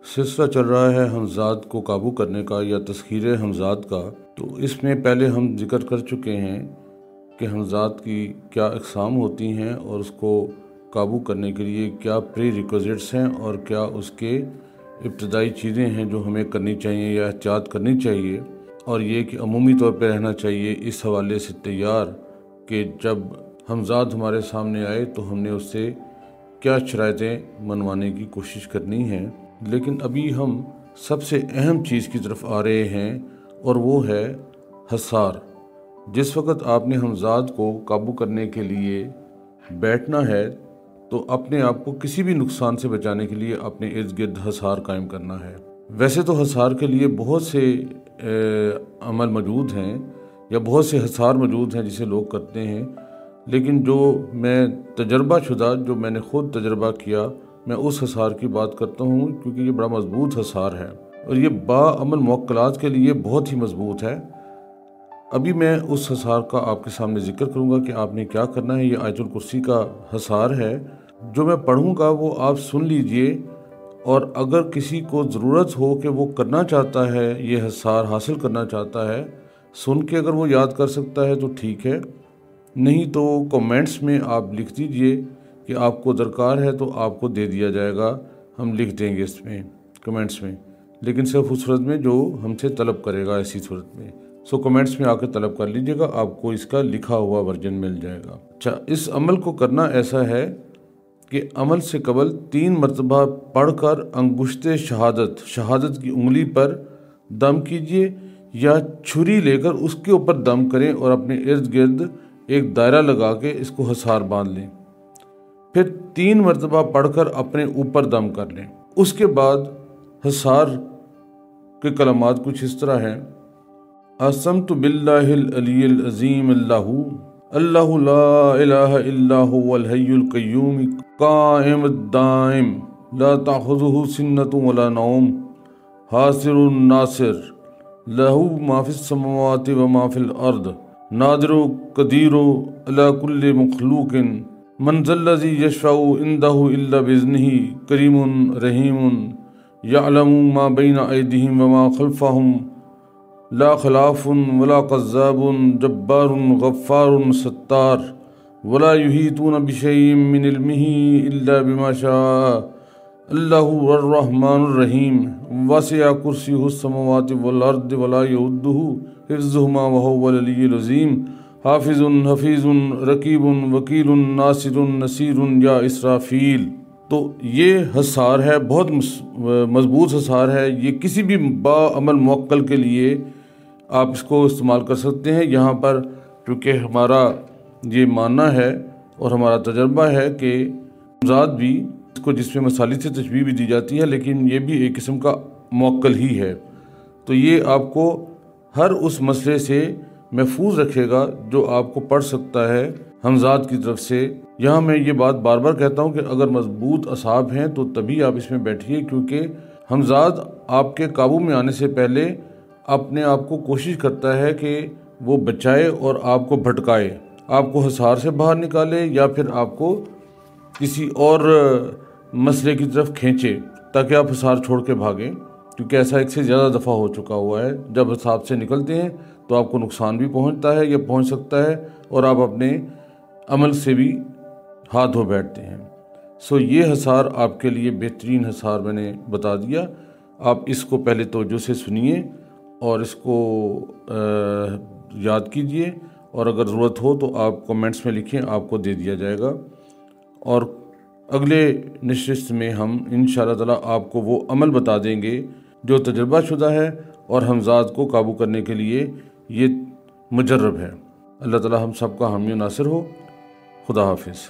سلسلہ چل رہا ہے حمزات کو قابو کرنے کا یا تسخیر حمزات کا۔ تو اس میں پہلے ہم ذکر کر چکے ہیں کہ حمزات کی کیا اقسام ہوتی ہیں اور اس کو قابو کرنے کے لیے کیا پری ریکوزٹس ہیں اور کیا اس کے ابتدائی چیزیں ہیں جو ہمیں کرنی چاہیے یا احتیاط کرنی چاہیے، اور یہ کہ عمومی طور پہ رہنا چاہیے اس حوالے سے تیار کہ جب حمزات ہمارے سامنے آئے تو ہم نے اس سے کیا شرائطیں منوانے کی کوشش کرنی ہے۔ لیکن ابھی ہم سب سے اہم چیز کی طرف آ رہے ہیں اور وہ ہے حصار۔ جس وقت آپ نے حمزات کو قابو کرنے کے لیے بیٹھنا ہے تو اپنے آپ کو کسی بھی نقصان سے بچانے کے لیے اپنے ارد گرد حصار قائم کرنا ہے۔ ویسے تو حصار کے لیے بہت سے عمل موجود ہیں یا بہت سے حصار موجود ہیں جسے لوگ کرتے ہیں، لیکن جو میں تجربہ شدہ جو میں نے خود تجربہ کیا، میں اس حصار کی بات کرتا ہوں کیونکہ یہ بڑا مضبوط حصار ہے اور یہ باعمل موکلات کے لیے بہت ہی مضبوط ہے۔ ابھی میں اس حصار کا آپ کے سامنے ذکر کروں گا کہ آپ نے کیا کرنا ہے۔ یہ آیت الکرسی کا حصار ہے، جو میں پڑھوں گا وہ آپ سن لیجئے، اور اگر کسی کو ضرورت ہو کہ وہ کرنا چاہتا ہے، یہ حصار حاصل کرنا چاہتا ہے، سن کے اگر وہ یاد کر سکتا ہے تو ٹھیک ہے، نہیں تو کومنٹس میں آپ لکھ دیجئے کہ آپ کو درکار ہے تو آپ کو دے دیا جائے گا، ہم لکھ دیں گے اس میں کمنٹس میں، لیکن صرف اس صورت میں جو ہم سے طلب کرے گا ایسی صورت میں۔ کمنٹس میں آ کے طلب کر لیجئے گا، آپ کو اس کا لکھا ہوا ورژن مل جائے گا۔ اچھا، اس عمل کو کرنا ایسا ہے کہ عمل سے قبل 3 مرتبہ پڑھ کر انگشت شہادت کی انگلی پر دم کیجئے یا چھری لے کر اس کے اوپر دم کریں اور اپنے ارد گرد ایک دائرہ لگا کے اس کو حصار باندھ لیں، پھر 3 مرتبہ پڑھ کر اپنے اوپر دم کر لیں۔ اس کے بعد حصار کے کلمات کچھ اس طرح ہیں: اقسمت باللہ العلی العظیم اللہ لا الہ الا هو الحی القیوم قائم الدائم لا تأخذہ سنۃ ولا نوم حاصر ناصر لہ ما فی السماوات وما فی الارض نادر قدیر علی کل مخلوق من ذا الذی یشفع عندہ الا باذنہ کریم رحیم یعلم ما بین ایدیہم وما خلفہم لا خلاف ولا قذاب جبار غفار ستار ولا يحيطون بشيء من علمه إلا بما شاء الله الرحمن الرحيم وسع كرسيه السماوات والأرض ولا يؤوده حفظهما وهو العلي العظيم حافظ حفیظ رقیب وکیل ناصر نصیر یا اسرافیل۔ تو یہ حصار ہے، بہت مضبوط حصار ہے، یہ کسی بھی باعمل موکل کے لیے آپ اس کو استعمال کر سکتے ہیں۔ یہاں پر چونکہ ہمارا یہ ماننا ہے اور ہمارا تجربہ ہے کہ حمزات بھی اس کو جس میں مثالی سے تشبیہ بھی دی جاتی ہے، لیکن یہ بھی ایک قسم کا موکل ہی ہے، تو یہ آپ کو ہر اس مسئلے سے محفوظ رکھے گا جو آپ کو پڑھ سکتا ہے حمزات کی طرف سے۔ یہاں میں یہ بات بار بار کہتا ہوں کہ اگر مضبوط اعصاب ہیں تو تبھی آپ اس میں بیٹھیے، کیونکہ حمزات آپ کے قابو میں آنے سے پہلے اپنے آپ کو کوشش کرتا ہے کہ وہ بچائے اور آپ کو بھٹکائے، آپ کو حصار سے باہر نکالے یا پھر آپ کو کسی اور مسئلے کی طرف کھینچے تاکہ آپ حصار چھوڑ کے بھاگیں، کیونکہ ایسا ایک سے زیادہ دفعہ ہو چکا ہوا ہے۔ جب حصار سے نکلتے ہیں تو آپ کو نقصان بھی پہنچتا ہے یا پہنچ سکتا ہے اور آپ اپنے عمل سے بھی ہاتھ دھو بیٹھتے ہیں۔ یہ حصار آپ کے لیے بہترین حصار میں نے بتا دیا، آپ اس کو پہلے توجہ سے سنیے اور اس کو یاد کیجئے، اور اگر ضرورت ہو تو آپ کمنٹس میں لکھیں، آپ کو دے دیا جائے گا، اور اگلے نشست میں ہم انشاءاللہ تعالی آپ کو وہ عمل بتا دیں گے جو تجربہ شدہ ہے اور حمزات کو قابو کرنے کے لیے یہ مجرب ہے۔ اللہ تعالی ہم سب کا حامی و ناصر ہو۔ خدا حافظ۔